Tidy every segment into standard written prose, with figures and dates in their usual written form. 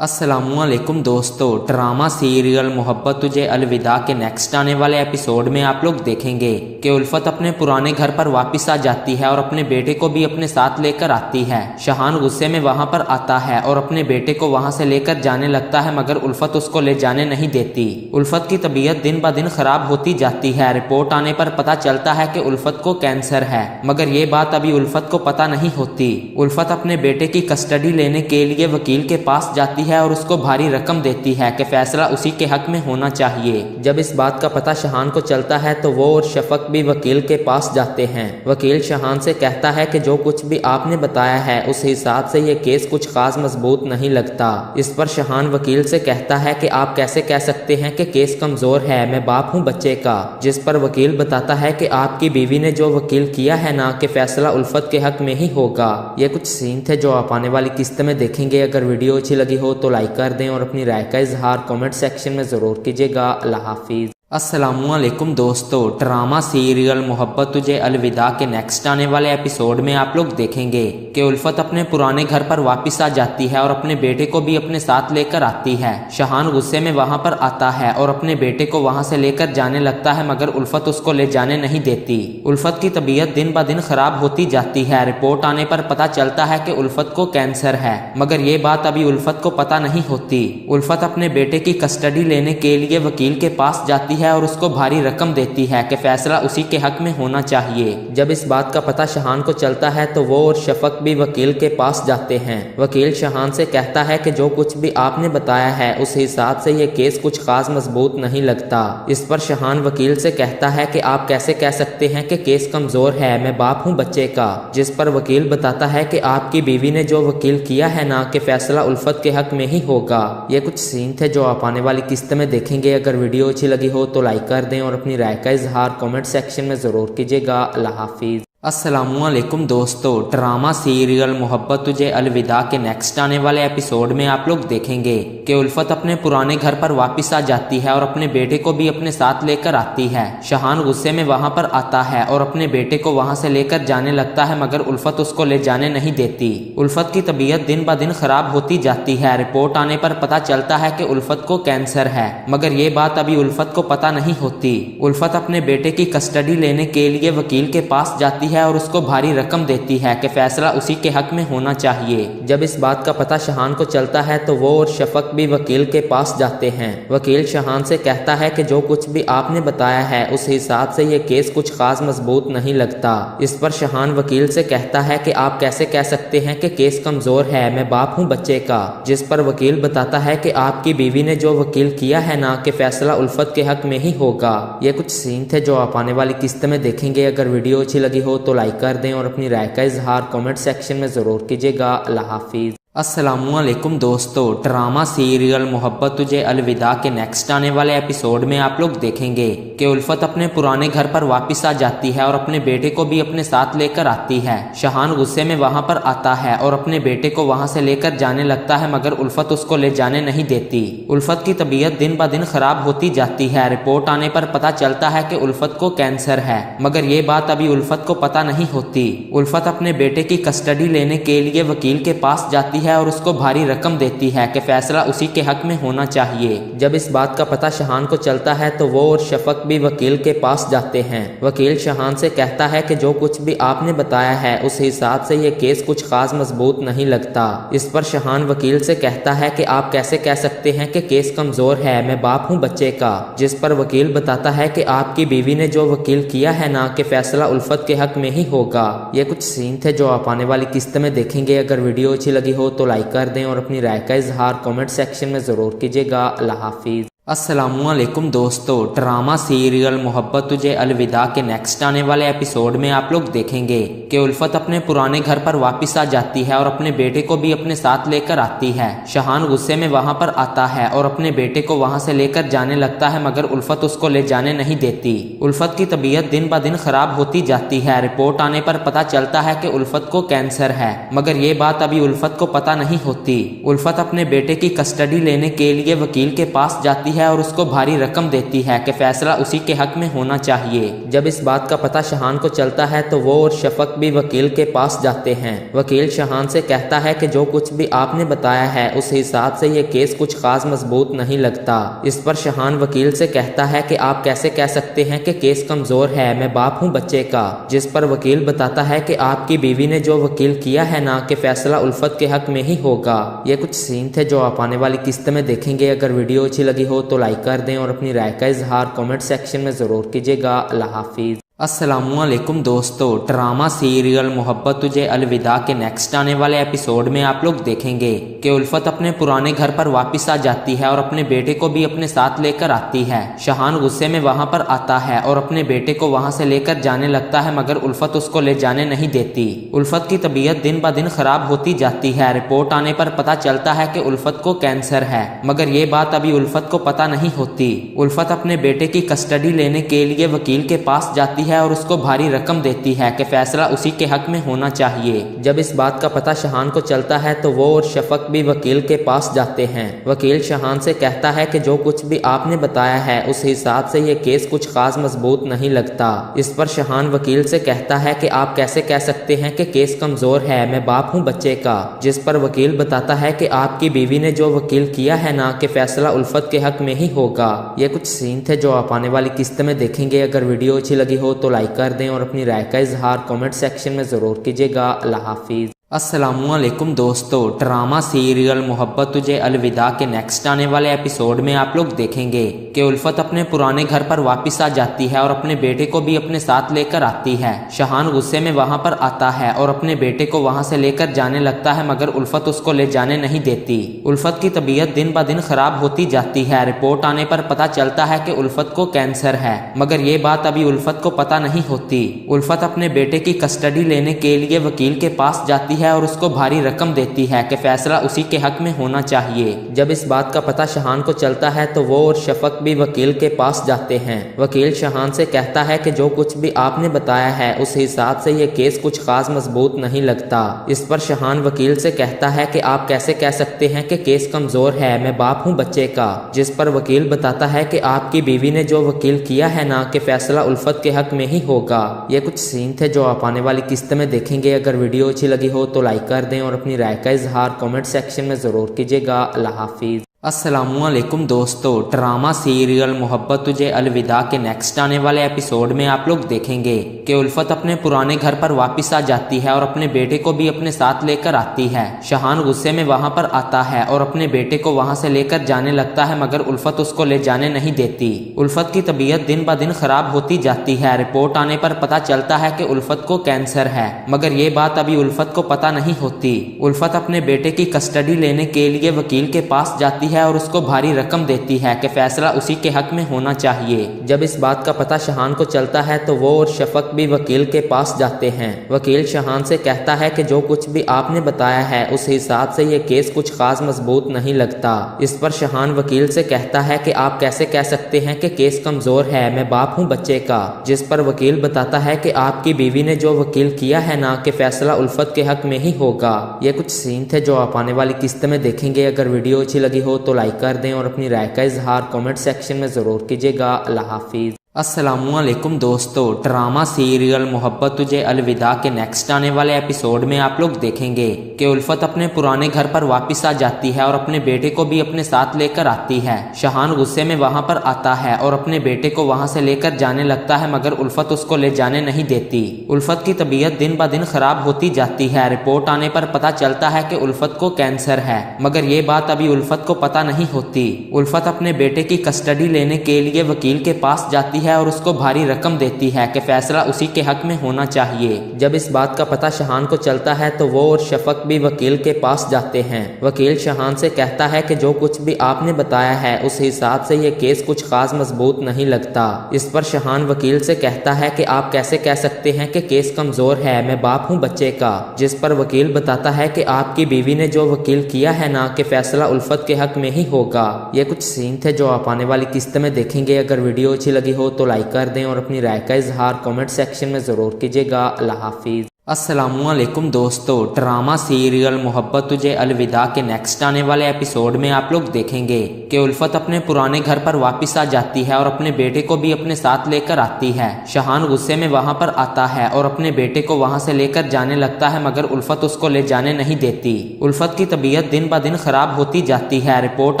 अस्सलामुअलैकुम दोस्तों, drama serial मोहब्बत तुझे अलविदा के नेक्स्ट आने वाले एपिसोड में आप लोग देखेंगे कि उल्फत अपने पुराने घर पर वापस आ जाती है और अपने बेटे को भी अपने साथ लेकर आती है। शहान गुस्से में वहां पर आता है और अपने बेटे को वहां से लेकर जाने लगता है, मगर उल्फत उसको ले जाने नहीं देती। उल्फत की तबीयत दिन ब दिन खराब होती जाती है। रिपोर्ट आने पर पता चलता है कि उल्फत को कैंसर है, मगर ये बात अभी उल्फत को पता नहीं होती। उल्फत अपने बेटे की कस्टडी लेने के लिए वकील के पास जाती है और उसको भारी रकम देती है कि फैसला उसी के हक में होना चाहिए। जब इस बात का पता शहान को चलता है तो वो और शफक भी वकील के पास जाते हैं। वकील शहान से कहता है कि जो कुछ भी आपने बताया है उस हिसाब से ये केस कुछ खास मजबूत नहीं लगता। इस पर शहान वकील से कहता है कि आप कैसे कह सकते हैं कि केस कमजोर है, मैं बाप हूँ बच्चे का। जिस पर वकील बताता है कि आपकी बीवी ने जो वकील किया है ना, कि फैसला उल्फत के हक में ही होगा। ये कुछ सीन थे जो आप आने वाली किस्त में देखेंगे। अगर वीडियो अच्छी लगी हो तो लाइक कर दें और अपनी राय का इजहार कमेंट सेक्शन में ज़रूर कीजिएगा। अल्लाह हाफिज़। अस्सलामुअलैकुम दोस्तों, ड्रामा सीरियल मोहब्बत तुझे अलविदा के नेक्स्ट आने वाले एपिसोड में आप लोग देखेंगे कि उल्फत अपने पुराने घर पर वापस आ जाती है और अपने बेटे को भी अपने साथ लेकर आती है। शहान गुस्से में वहां पर आता है और अपने बेटे को वहां से लेकर जाने लगता है, मगर उल्फत उसको ले जाने नहीं देती। उल्फत की तबीयत दिन ब दिन खराब होती जाती है। रिपोर्ट आने पर पता चलता है कि उल्फत को कैंसर है, मगर ये बात अभी उल्फत को पता नहीं होती। उल्फत अपने बेटे की कस्टडी लेने के लिए वकील के पास जाती है और उसको भारी रकम देती है कि फैसला उसी के हक में होना चाहिए। जब इस बात का पता शहान को चलता है तो वो और शफक भी वकील के पास जाते हैं। वकील शहान से कहता है कि जो कुछ भी आपने बताया है उस हिसाब से ये केस कुछ खास मजबूत नहीं लगता। इस पर शहान वकील से कहता है कि आप कैसे कह सकते हैं कि केस कमजोर है, मैं बाप हूँ बच्चे का। जिस पर वकील बताता है कि आपकी बीवी ने जो वकील किया है ना, कि फैसला उल्फत के हक में ही होगा। ये कुछ सीन थे जो आप आने वाली किस्त में देखेंगे। अगर वीडियो अच्छी लगी हो तो लाइक कर दें और अपनी राय का इजहार कमेंट सेक्शन में ज़रूर कीजिएगा। अल्लाह हाफिज़। अस्सलामुअलैकुम दोस्तों, ड्रामा सीरियल मोहब्बत तुझे अलविदा के नेक्स्ट आने वाले एपिसोड में आप लोग देखेंगे कि उल्फत अपने पुराने घर पर वापस आ जाती है और अपने बेटे को भी अपने साथ लेकर आती है। शहान गुस्से में वहां पर आता है और अपने बेटे को वहां से लेकर जाने लगता है, मगर उल्फत उसको ले जाने नहीं देती। उल्फत की तबीयत दिन ब दिन खराब होती जाती है। रिपोर्ट आने पर पता चलता है कि उल्फत को कैंसर है, मगर ये बात अभी उल्फत को पता नहीं होती। उल्फत अपने बेटे की कस्टडी लेने के लिए वकील के पास जाती है और उसको भारी रकम देती है कि फैसला उसी के हक में होना चाहिए। जब इस बात का पता शहान को चलता है तो वो और शफक भी वकील के पास जाते हैं। वकील शहान से कहता है कि जो कुछ भी आपने बताया है उस हिसाब से ये केस कुछ खास मजबूत नहीं लगता। इस पर शहान वकील से कहता है कि आप कैसे कह सकते हैं कि केस कमजोर है, मैं बाप हूँ बच्चे का। जिस पर वकील बताता है कि आपकी बीवी ने जो वकील किया है ना, कि फैसला उल्फत के हक में ही होगा। ये कुछ सीन थे जो आप आने वाली किस्त में देखेंगे। अगर वीडियो अच्छी लगी हो तो लाइक कर दें और अपनी राय का इजहार कमेंट सेक्शन में ज़रूर कीजिएगा। अल्लाह हाफिज़। अस्सलामुअलैकुम दोस्तों, ड्रामा सीरियल मोहब्बत तुझे अलविदा के नेक्स्ट आने वाले एपिसोड में आप लोग देखेंगे कि उल्फत अपने पुराने घर पर वापस आ जाती है और अपने बेटे को भी अपने साथ लेकर आती है। शहान गुस्से में वहां पर आता है और अपने बेटे को वहां से लेकर जाने लगता है, मगर उल्फत उसको ले जाने नहीं देती। उल्फत की तबीयत दिन ब दिन खराब होती जाती है। रिपोर्ट आने पर पता चलता है कि उल्फत को कैंसर है, मगर ये बात अभी उल्फत को पता नहीं होती। उल्फत अपने बेटे की कस्टडी लेने के लिए वकील के पास जाती है और उसको भारी रकम देती है कि फैसला उसी के हक में होना चाहिए। जब इस बात का पता शहान को चलता है तो वो और शफक भी वकील के पास जाते हैं। वकील शहान से कहता है कि जो कुछ भी आपने बताया है उस हिसाब से ये केस कुछ खास मजबूत नहीं लगता। इस पर शहान वकील से कहता है कि आप कैसे कह सकते हैं कि केस कमजोर है, मैं बाप हूँ बच्चे का। जिस पर वकील बताता है कि आपकी बीवी ने जो वकील किया है ना, कि फैसला उल्फत के हक में ही होगा। ये कुछ सीन थे जो आप आने वाली किस्त में देखेंगे। अगर वीडियो अच्छी लगी हो तो लाइक कर दें और अपनी राय का इजहार कमेंट सेक्शन में ज़रूर कीजिएगा। अल्लाह हाफिज़। अस्सलामुअलैकुम दोस्तों, ड्रामा सीरियल मोहब्बत तुझे अलविदा के नेक्स्ट आने वाले एपिसोड में आप लोग देखेंगे कि उल्फत अपने पुराने घर पर वापस आ जाती है और अपने बेटे को भी अपने साथ लेकर आती है। शहान गुस्से में वहां पर आता है और अपने बेटे को वहां से लेकर जाने लगता है, मगर उल्फत उसको ले जाने नहीं देती। उल्फत की तबीयत दिन ब दिन खराब होती जाती है। रिपोर्ट आने पर पता चलता है कि उल्फत को कैंसर है, मगर ये बात अभी उल्फत को पता नहीं होती। उल्फत अपने बेटे की कस्टडी लेने के लिए वकील के पास जाती है है और उसको भारी रकम देती है कि फैसला उसी के हक में होना चाहिए। जब इस बात का पता शहान को चलता है तो वो और शफक भी वकील के पास जाते हैं। वकील शहान से कहता है कि जो कुछ भी आपने बताया है उस हिसाब से ये केस कुछ खास मजबूत नहीं लगता। इस पर शहान वकील से कहता है कि आप कैसे कह सकते हैं कि केस कमजोर है, मैं बाप हूँ बच्चे का। जिस पर वकील बताता है कि आपकी बीवी ने जो वकील किया है ना कि फैसला उल्फत के हक में ही होगा। ये कुछ सीन थे जो आप आने वाली किस्त में देखेंगे। अगर वीडियो अच्छी लगी हो तो लाइक कर दें और अपनी राय का इजहार कमेंट सेक्शन में जरूर कीजिएगा। अल्लाह हाफिज। अस्सलामुअलैकुम दोस्तों, ड्रामा सीरियल मोहब्बत तुझे अलविदा के नेक्स्ट आने वाले एपिसोड में आप लोग देखेंगे कि उल्फत अपने पुराने घर पर वापस आ जाती है और अपने बेटे को भी अपने साथ लेकर आती है। शहान गुस्से में वहां पर आता है और अपने बेटे को वहां से लेकर जाने लगता है, मगर उल्फत उसको ले जाने नहीं देती। उल्फत की तबीयत दिन ब दिन खराब होती जाती है। रिपोर्ट आने पर पता चलता है कि उल्फत को कैंसर है, मगर ये बात अभी उल्फत को पता नहीं होती। उल्फत अपने बेटे की कस्टडी लेने के लिए वकील के पास जाती है और उसको भारी रकम देती है कि फैसला उसी के हक में होना चाहिए। जब इस बात का पता शहान को चलता है तो वो और शफक भी वकील के पास जाते हैं। वकील शहान से कहता है कि जो कुछ भी आपने बताया है उस हिसाब से ये केस कुछ खास मजबूत नहीं लगता। इस पर शहान वकील से कहता है कि आप कैसे कह सकते हैं कि केस कमजोर है, मैं बाप हूँ बच्चे का। जिस पर वकील बताता है कि आपकी बीवी ने जो वकील किया है ना कि फैसला उल्फत के हक में ही होगा। ये कुछ सीन थे जो आप आने वाली किस्त में देखेंगे। अगर वीडियो अच्छी लगी हो तो लाइक कर दें और अपनी राय का इजहार कमेंट सेक्शन में जरूर कीजिएगा। अल्लाह हाफिज। अस्सलामुअलैकुम दोस्तों, ड्रामा सीरियल मोहब्बत तुझे अलविदा के नेक्स्ट आने वाले एपिसोड में आप लोग देखेंगे कि उल्फत अपने पुराने घर पर वापस आ जाती है और अपने बेटे को भी अपने साथ लेकर आती है। शहान गुस्से में वहां पर आता है और अपने बेटे को वहां से लेकर जाने लगता है, मगर उल्फत उसको ले जाने नहीं देती। उल्फत की तबीयत दिन ब दिन खराब होती जाती है। रिपोर्ट आने पर पता चलता है कि उल्फत को कैंसर है, मगर ये बात अभी उल्फत को पता नहीं होती। उल्फत अपने बेटे की कस्टडी लेने के लिए वकील के पास जाती है और उसको भारी रकम देती है कि फैसला उसी के हक में होना चाहिए। जब इस बात का पता शहान को चलता है तो वो और शफक भी वकील के पास जाते हैं। वकील शहान से कहता है कि जो कुछ भी आपने बताया है उस हिसाब से ये केस कुछ खास मजबूत नहीं लगता। इस पर शहान वकील से कहता है कि आप कैसे कह सकते हैं कि केस कमजोर है, मैं बाप हूँ बच्चे का। जिस पर वकील बताता है कि आपकी बीवी ने जो वकील किया है ना कि फैसला उल्फत के हक में ही होगा। ये कुछ सीन थे जो आप आने वाली किस्त में देखेंगे। अगर वीडियो अच्छी लगी हो तो लाइक कर दें और अपनी राय का इजहार कमेंट सेक्शन में जरूर कीजिएगा। अल्लाह हाफिज। अस्सलामुअलैकुम दोस्तों, ड्रामा सीरियल मोहब्बत तुझे अलविदा के नेक्स्ट आने वाले एपिसोड में आप लोग देखेंगे कि उल्फत अपने पुराने घर पर वापस आ जाती है और अपने बेटे को भी अपने साथ लेकर आती है। शहान गुस्से में वहां पर आता है और अपने बेटे को वहां से लेकर जाने लगता है, मगर उल्फत उसको ले जाने नहीं देती। उल्फत की तबीयत दिन ब दिन खराब होती जाती है। रिपोर्ट आने पर पता चलता है कि उल्फत को कैंसर है, मगर ये बात अभी उल्फत को पता नहीं होती। उल्फत अपने बेटे की कस्टडी लेने के लिए वकील के पास जाती है और उसको भारी रकम देती है कि फैसला उसी के हक में होना चाहिए। जब इस बात का पता शहान को चलता है तो वो और शफक भी वकील के पास जाते हैं। वकील शहान से कहता है कि जो कुछ भी आपने बताया है उस हिसाब से ये केस कुछ खास मजबूत नहीं लगता। इस पर शहान वकील से कहता है कि आप कैसे कह सकते हैं कि केस कमजोर है, मैं बाप हूँ बच्चे का। जिस पर वकील बताता है कि आपकी बीवी ने जो वकील किया है ना कि फैसला उल्फत के हक में ही होगा। ये कुछ सीन थे जो आप आने वाली किस्त में देखेंगे। अगर वीडियो अच्छी लगी हो तो लाइक कर दें और अपनी राय का इजहार कमेंट सेक्शन में जरूर कीजिएगा। अल्लाह हाफिज। अस्सलामुअलैकुम दोस्तों, ड्रामा सीरियल मोहब्बत तुझे अलविदा के नेक्स्ट आने वाले एपिसोड में आप लोग देखेंगे कि उल्फत अपने पुराने घर पर वापस आ जाती है और अपने बेटे को भी अपने साथ लेकर आती है। शहान गुस्से में वहां पर आता है और अपने बेटे को वहां से लेकर जाने लगता है, मगर उल्फत उसको ले जाने नहीं देती। उल्फत की तबीयत दिन ब दिन खराब होती जाती है। रिपोर्ट आने पर पता चलता है कि उल्फत को कैंसर है, मगर ये बात अभी उल्फत को पता नहीं होती। उल्फत अपने बेटे की कस्टडी लेने के लिए वकील के पास जाती है और उसको भारी रकम देती है कि फैसला उसी के हक में होना चाहिए। जब इस बात का पता शहान को चलता है तो वो और शफक भी वकील के पास जाते हैं। वकील शहान से कहता है कि जो कुछ भी आपने बताया है उस हिसाब से ये केस कुछ खास मजबूत नहीं लगता। इस पर शहान वकील से कहता है कि आप कैसे कह सकते हैं कि केस कमजोर है, मैं बाप हूँ बच्चे का। जिस पर वकील बताता है कि आपकी बीवी ने जो वकील किया है ना कि फैसला उल्फत के हक में ही होगा। ये कुछ सीन थे जो आप आने वाली किस्त में देखेंगे। अगर वीडियो अच्छी लगी हो तो लाइक कर दें और अपनी राय का इजहार कमेंट सेक्शन में जरूर कीजिएगा। अल्लाह हाफिज। अस्सलामुअलैकुम दोस्तों, ड्रामा सीरियल मोहब्बत तुझे अलविदा के नेक्स्ट आने वाले एपिसोड में आप लोग देखेंगे कि उल्फत अपने पुराने घर पर वापस आ जाती है और अपने बेटे को भी अपने साथ लेकर आती है। शहान गुस्से में वहां पर आता है और अपने बेटे को वहां से लेकर जाने लगता है, मगर उल्फत उसको ले जाने नहीं देती। उल्फत की तबीयत दिन ब दिन खराब होती जाती है। रिपोर्ट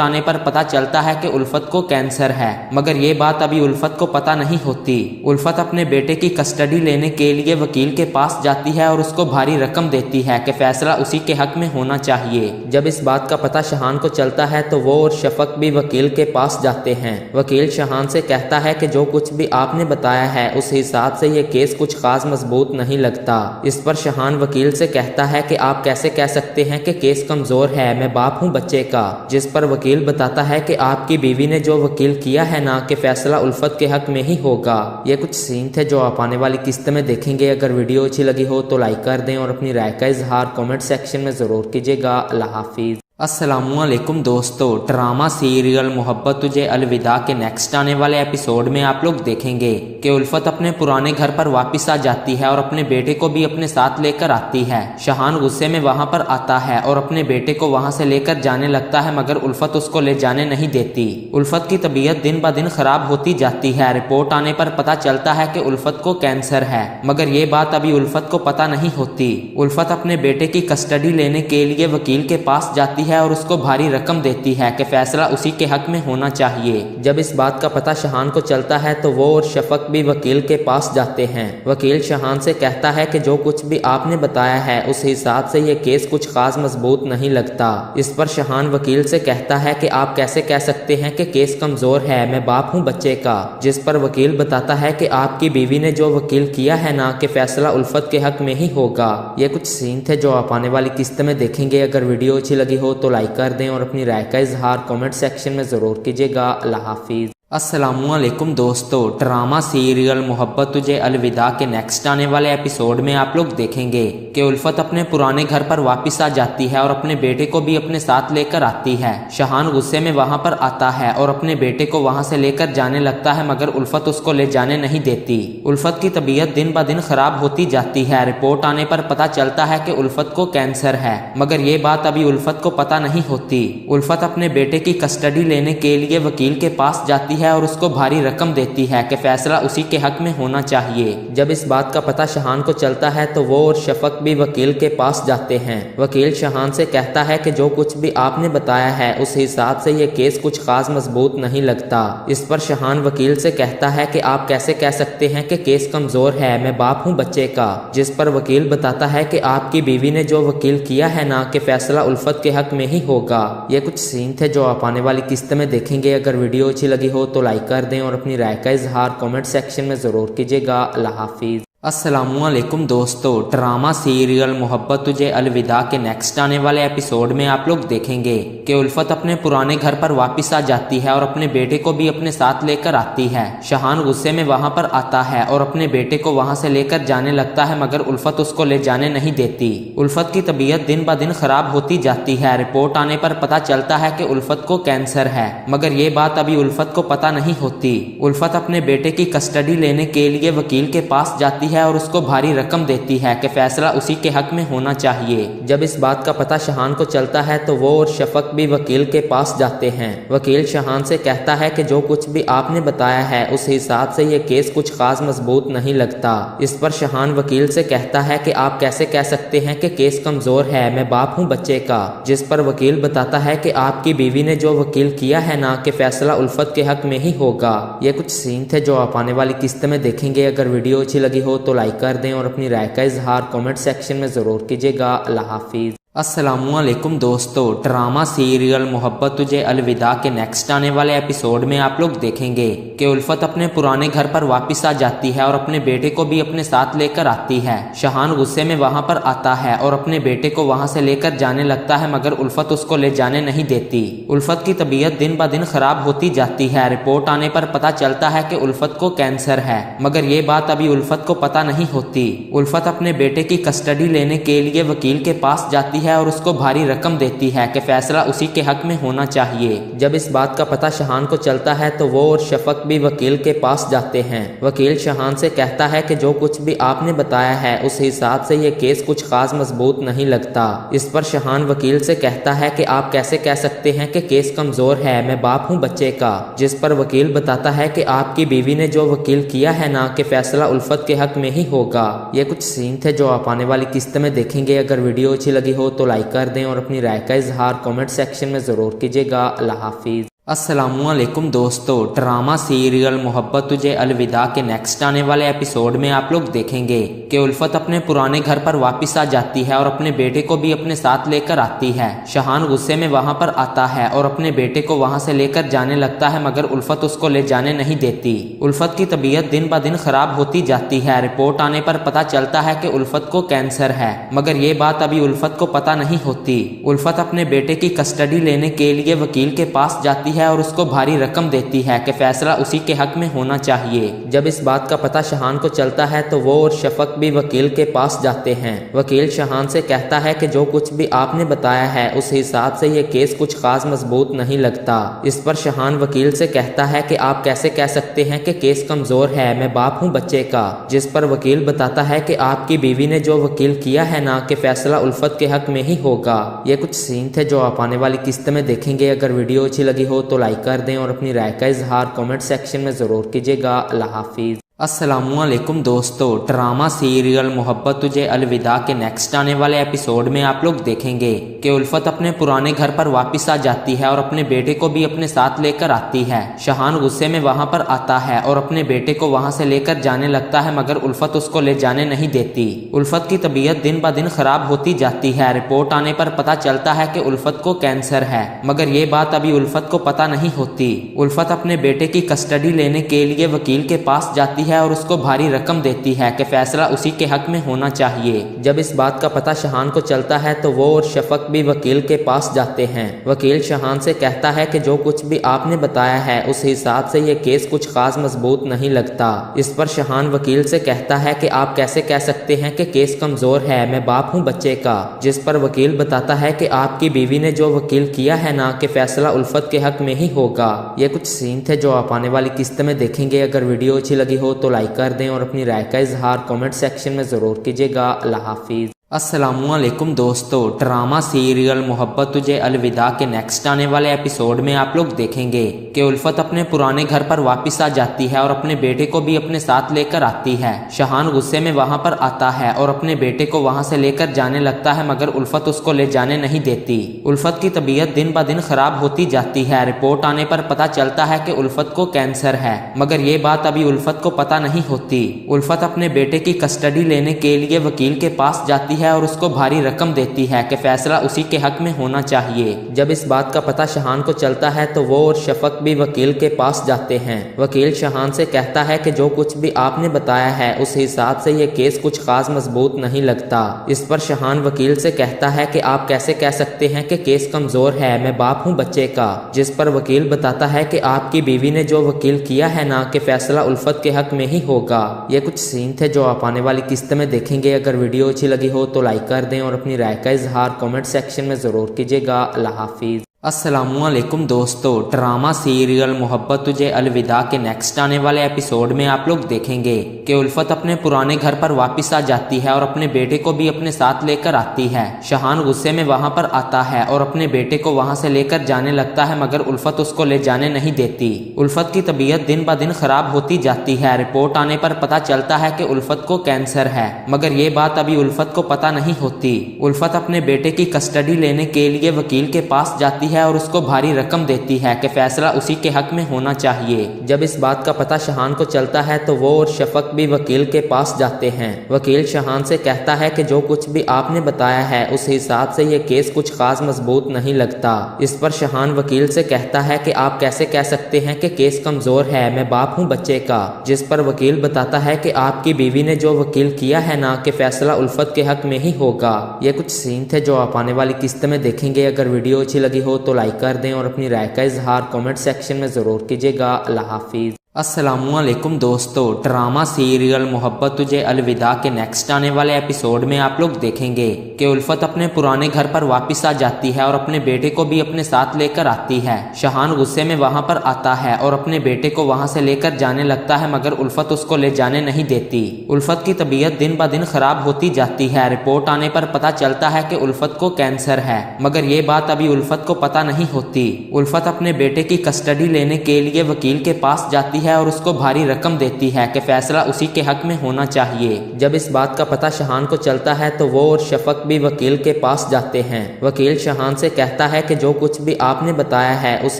आने पर पता चलता है कि उल्फत को कैंसर है, मगर ये बात अभी उल्फत को पता नहीं होती। उल्फत अपने बेटे की कस्टडी लेने के लिए वकील के पास जाती है और उसको भारी रकम देती है कि फैसला उसी के हक में होना चाहिए। जब इस बात का पता शहान को चलता है तो वो और शफक भी वकील के पास जाते हैं। वकील शहान से कहता है कि जो कुछ भी आपने बताया है उस हिसाब से ये केस कुछ खास मजबूत नहीं लगता। इस पर शहान वकील से कहता है कि आप कैसे कह सकते हैं कि केस कमजोर है, मैं बाप हूँ बच्चे का। जिस पर वकील बताता है कि आपकी बीवी ने जो वकील किया है ना, कि फैसला उल्फत के हक में ही होगा। ये कुछ सीन थे जो आप आने वाली किस्त में देखेंगे। अगर वीडियो अच्छी लगी हो तो लाइक कर दें और अपनी राय का इजहार कमेंट सेक्शन में जरूर कीजिएगा। अल्लाह हाफिज। अस्सलामुअलैकुम दोस्तों, ड्रामा सीरियल मोहब्बत तुझे अलविदा के नेक्स्ट आने वाले एपिसोड में आप लोग देखेंगे कि उल्फत अपने पुराने घर पर वापस आ जाती है और अपने बेटे को भी अपने साथ लेकर आती है। शहान गुस्से में वहां पर आता है और अपने बेटे को वहां से लेकर जाने लगता है, मगर उल्फत उसको ले जाने नहीं देती। उल्फत की तबीयत दिन ब दिन खराब होती जाती है। रिपोर्ट आने पर पता चलता है कि उल्फत को कैंसर है, मगर ये बात अभी उल्फत को पता नहीं होती। उल्फत अपने बेटे की कस्टडी लेने के लिए वकील के पास जाती है और उसको भारी रकम देती है कि फैसला उसी के हक में होना चाहिए। जब इस बात का पता शहान को चलता है तो वो और शफक भी वकील के पास जाते हैं। वकील शहान से कहता है कि जो कुछ भी आपने बताया है उस हिसाब से ये केस कुछ खास मजबूत नहीं लगता। इस पर शहान वकील से कहता है कि आप कैसे कह सकते हैं कि केस कमजोर है, मैं बाप हूँ बच्चे का। जिस पर वकील बताता है कि आपकी बीवी ने जो वकील किया है ना, कि फैसला उल्फत के हक में ही होगा। ये कुछ सीन थे जो आप आने वाली किस्त में देखेंगे। अगर वीडियो अच्छी लगी हो तो लाइक कर दें और अपनी राय का इजहार कमेंट सेक्शन में जरूर कीजिएगा। अल्लाह हाफिज। अस्सलामुअलैकुम दोस्तों, ड्रामा सीरियल मोहब्बत तुझे अलविदा के नेक्स्ट आने वाले एपिसोड में आप लोग देखेंगे कि उल्फत अपने पुराने घर पर वापस आ जाती है और अपने बेटे को भी अपने साथ लेकर आती है। शहान गुस्से में वहां पर आता है और अपने बेटे को वहां से लेकर जाने लगता है, मगर उल्फत उसको ले जाने नहीं देती। उल्फत की तबीयत दिन ब दिन खराब होती जाती है। रिपोर्ट आने पर पता चलता है कि उल्फत को कैंसर है, मगर ये बात अभी उल्फत को पता नहीं होती। उल्फत अपने बेटे की कस्टडी लेने के लिए वकील के पास जाती है और उसको भारी रकम देती है कि फैसला उसी के हक में होना चाहिए। जब इस बात का पता शहान को चलता है तो वो और शफक भी वकील के पास जाते हैं। वकील शहान से कहता है कि जो कुछ भी आपने बताया है उस हिसाब से ये केस कुछ खास मजबूत नहीं लगता। इस पर शहान वकील से कहता है कि आप कैसे कह सकते हैं कि केस कमजोर है, मैं बाप हूँ बच्चे का। जिस पर वकील बताता है कि आपकी बीवी ने जो वकील किया है ना, कि फैसला उल्फत के हक में ही होगा। ये कुछ सीन थे जो आप आने वाली किस्त में देखेंगे। अगर वीडियो अच्छी लगी हो तो लाइक कर दें और अपनी राय का इजहार कमेंट सेक्शन में जरूर कीजिएगा। अल्लाह हाफिज। अस्सलामुअलैकुम दोस्तों, ड्रामा सीरियल मोहब्बत तुझे अलविदा के नेक्स्ट आने वाले एपिसोड में आप लोग देखेंगे कि उल्फत अपने पुराने घर पर वापस आ जाती है और अपने बेटे को भी अपने साथ लेकर आती है। शहान गुस्से में वहां पर आता है और अपने बेटे को वहां से लेकर जाने लगता है, मगर उल्फत उसको ले जाने नहीं देती। उल्फत की तबीयत दिन ब दिन खराब होती जाती है। रिपोर्ट आने पर पता चलता है कि उल्फत को कैंसर है, मगर ये बात अभी उल्फत को पता नहीं होती। उल्फत अपने बेटे की कस्टडी लेने के लिए वकील के पास जाती है और उसको भारी रकम देती है कि फैसला उसी के हक में होना चाहिए। जब इस बात का पता शहान को चलता है तो वो और शफक भी वकील के पास जाते हैं। वकील शहान से कहता है कि जो कुछ भी आपने बताया है उस हिसाब से ये केस कुछ खास मजबूत नहीं लगता। इस पर शहान वकील से कहता है कि आप कैसे कह सकते हैं कि केस कमजोर है, मैं बाप हूँ बच्चे का। जिस पर वकील बताता है कि आपकी बीवी ने जो वकील किया है ना, कि फैसला उल्फत के हक में ही होगा। ये कुछ सीन थे जो आप आने वाली किस्त में देखेंगे। अगर वीडियो अच्छी लगी हो तो लाइक कर दें और अपनी राय का इजहार कमेंट सेक्शन में जरूर कीजिएगा। अल्लाह हाफिज। अस्सलामुअलैकुम दोस्तों, ड्रामा सीरियल मोहब्बत तुझे अलविदा के नेक्स्ट आने वाले एपिसोड में आप लोग देखेंगे कि उल्फत अपने पुराने घर पर वापस आ जाती है और अपने बेटे को भी अपने साथ लेकर आती है। शहान गुस्से में वहां पर आता है और अपने बेटे को वहां से लेकर जाने लगता है, मगर उल्फत उसको ले जाने नहीं देती। उल्फत की तबीयत दिन ब दिन खराब होती जाती है। रिपोर्ट आने पर पता चलता है कि उल्फत को कैंसर है, मगर ये बात अभी उल्फत को पता नहीं होती। उल्फत अपने बेटे की कस्टडी लेने के लिए वकील के पास जाती है और उसको भारी रकम देती है कि फैसला उसी के हक में होना चाहिए। जब इस बात का पता शहान को चलता है तो वो और शफक भी वकील के पास जाते हैं। वकील शहान से कहता है कि जो कुछ भी आपने बताया है उस हिसाब से ये केस कुछ खास मजबूत नहीं लगता। इस पर शहान वकील से कहता है कि आप कैसे कह सकते हैं कि केस कमजोर है, मैं बाप हूँ बच्चे का। जिस पर वकील बताता है कि आपकी बीवी ने जो वकील किया है ना कि फैसला उल्फत के हक में ही होगा। ये कुछ सीन थे जो आप आने वाली किस्त में देखेंगे। अगर वीडियो अच्छी लगी हो तो लाइक कर दें और अपनी राय का इजहार कमेंट सेक्शन में जरूर कीजिएगा। अल्लाह हाफिज। अस्सलामुअलैकुम दोस्तों, ड्रामा सीरियल मोहब्बत तुझे अलविदा के नेक्स्ट आने वाले एपिसोड में आप लोग देखेंगे कि उल्फत अपने पुराने घर पर वापस आ जाती है और अपने बेटे को भी अपने साथ लेकर आती है। शहान गुस्से में वहां पर आता है और अपने बेटे को वहां से लेकर जाने लगता है, मगर उल्फत उसको ले जाने नहीं देती। उल्फत की तबीयत दिन ब दिन खराब होती जाती है। रिपोर्ट आने पर पता चलता है कि उल्फत को कैंसर है, मगर ये बात अभी उल्फत को पता नहीं होती। उल्फत अपने बेटे की कस्टडी लेने के लिए वकील के पास जाती है और उसको भारी रकम देती है कि फैसला उसी के हक में होना चाहिए। जब इस बात का पता शहान को चलता है तो वो और शफक भी वकील के पास जाते हैं। वकील शहान से कहता है कि जो कुछ भी आपने बताया है उस हिसाब से ये केस कुछ खास मजबूत नहीं लगता। इस पर शहान वकील से कहता है कि आप कैसे कह सकते हैं कि केस कमजोर है, मैं बाप हूँ बच्चे का। जिस पर वकील बताता है कि आपकी बीवी ने जो वकील किया है ना कि फैसला उल्फत के हक में ही होगा। ये कुछ सीन थे जो आप आने वाली किस्त में देखेंगे। अगर वीडियो अच्छी लगी हो तो लाइक कर दें और अपनी राय का इजहार कमेंट सेक्शन में जरूर कीजिएगा। अल्लाह हाफिज। अस्सलामुअलैकुम दोस्तों, ड्रामा सीरियल मोहब्बत तुझे अलविदा के नेक्स्ट आने वाले एपिसोड में आप लोग देखेंगे कि उल्फत अपने पुराने घर पर वापस आ जाती है और अपने बेटे को भी अपने साथ लेकर आती है। शहान गुस्से में वहां पर आता है और अपने बेटे को वहां से लेकर जाने लगता है, मगर उल्फत उसको ले जाने नहीं देती। उल्फत की तबीयत दिन ब दिन खराब होती जाती है। रिपोर्ट आने पर पता चलता है कि उल्फत को कैंसर है, मगर ये बात अभी उल्फत को पता नहीं होती। उल्फत अपने बेटे की कस्टडी लेने के लिए वकील के पास जाती है और उसको भारी रकम देती है कि फैसला उसी के हक में होना चाहिए। जब इस बात का पता शहान को चलता है तो वो और शफक भी वकील के पास जाते हैं। वकील शहान से कहता है कि जो कुछ भी आपने बताया है उस हिसाब से ये केस कुछ खास मजबूत नहीं लगता। इस पर शहान वकील से कहता है कि आप कैसे कह सकते हैं कि केस कमजोर है, मैं बाप हूँ बच्चे का। जिस पर वकील बताता है कि आपकी बीवी ने जो वकील किया है ना कि फैसला उल्फत के हक में ही होगा। ये कुछ सीन थे जो आप आने वाली किस्त में देखेंगे। अगर वीडियो अच्छी लगी हो तो लाइक कर दें और अपनी राय का इजहार कमेंट सेक्शन में जरूर कीजिएगा। अल्लाह हाफिज। अस्सलामुअलैकुम दोस्तों, ड्रामा सीरियल मोहब्बत तुझे अलविदा के नेक्स्ट आने वाले एपिसोड में आप लोग देखेंगे कि उल्फत अपने पुराने घर पर वापस आ जाती है और अपने बेटे को भी अपने साथ लेकर आती है। शहान गुस्से में वहां पर आता है और अपने बेटे को वहां से लेकर जाने लगता है, मगर उल्फत उसको ले जाने नहीं देती। उल्फत की तबीयत दिन ब दिन खराब होती जाती है। रिपोर्ट आने पर पता चलता है कि उल्फत को कैंसर है, मगर ये बात अभी उल्फत को पता नहीं होती। उल्फत अपने बेटे की कस्टडी लेने के लिए वकील के पास जाती है और उसको भारी रकम देती है कि फैसला उसी के हक में होना चाहिए। जब इस बात का पता शहान को चलता है तो वो और शफक भी वकील के पास जाते हैं। वकील शहान से कहता है कि जो कुछ भी आपने बताया है उस हिसाब से ये केस कुछ खास मजबूत नहीं लगता। इस पर शहान वकील से कहता है कि आप कैसे कह सकते हैं कि केस कमजोर है, मैं बाप हूँ बच्चे का। जिस पर वकील बताता है कि आपकी बीवी ने जो वकील किया है ना कि फैसला उल्फत के हक में ही होगा। ये कुछ सीन थे जो आप आने वाली किस्त में देखेंगे। अगर वीडियो अच्छी लगी हो तो लाइक कर दें और अपनी राय का इजहार कमेंट सेक्शन में जरूर कीजिएगा। अल्लाह हाफिज। अस्सलामुअलैकुम दोस्तों, ड्रामा सीरियल मोहब्बत तुझे अलविदा के नेक्स्ट आने वाले एपिसोड में आप लोग देखेंगे कि उल्फत अपने पुराने घर पर वापस आ जाती है और अपने बेटे को भी अपने साथ लेकर आती है। शहान गुस्से में वहां पर आता है और अपने बेटे को वहां से लेकर जाने लगता है, मगर उल्फत उसको ले जाने नहीं देती। उल्फत की तबीयत दिन ब दिन खराब होती जाती है। रिपोर्ट आने पर पता चलता है कि उल्फत को कैंसर है, मगर ये बात अभी उल्फत को पता नहीं होती। उल्फत अपने बेटे की कस्टडी लेने के लिए वकील के पास जाती है और उसको भारी रकम देती है कि फैसला उसी के हक में होना चाहिए। जब इस बात का पता शहान को चलता है तो वो और शफक भी वकील के पास जाते हैं। वकील शहान से कहता है कि जो कुछ भी आपने बताया है उस हिसाब से ये केस कुछ खास मजबूत नहीं लगता। इस पर शहान वकील से कहता है कि आप कैसे कह सकते हैं कि केस कमजोर है, मैं बाप हूँ बच्चे का। जिस पर वकील बताता है कि आपकी बीवी ने जो वकील किया है ना कि फैसला उल्फत के हक में ही होगा। ये कुछ सीन थे जो आप आने वाली किस्त में देखेंगे। अगर वीडियो अच्छी लगी हो तो लाइक कर दें और अपनी राय का इजहार कमेंट सेक्शन में जरूर कीजिएगा। अल्लाह हाफिज। अस्सलामुअलैकुम दोस्तों, ड्रामा सीरियल मोहब्बत तुझे अलविदा के नेक्स्ट आने वाले एपिसोड में आप लोग देखेंगे कि उल्फत अपने पुराने घर पर वापस आ जाती है और अपने बेटे को भी अपने साथ लेकर आती है। शहान गुस्से में वहां पर आता है और अपने बेटे को वहां से लेकर जाने लगता है, मगर उल्फत उसको ले जाने नहीं देती। उल्फत की तबीयत दिन ब दिन खराब होती जाती है। रिपोर्ट आने पर पता चलता है कि उल्फत को कैंसर है, मगर ये बात अभी उल्फत को पता नहीं होती। उल्फत अपने बेटे की कस्टडी लेने के लिए वकील के पास जाती है और उसको भारी रकम देती है कि फैसला उसी के हक में होना चाहिए। जब इस बात का पता शहान को चलता है तो वो और शफक भी वकील के पास जाते हैं। वकील शहान से कहता है कि जो कुछ भी आपने बताया है उस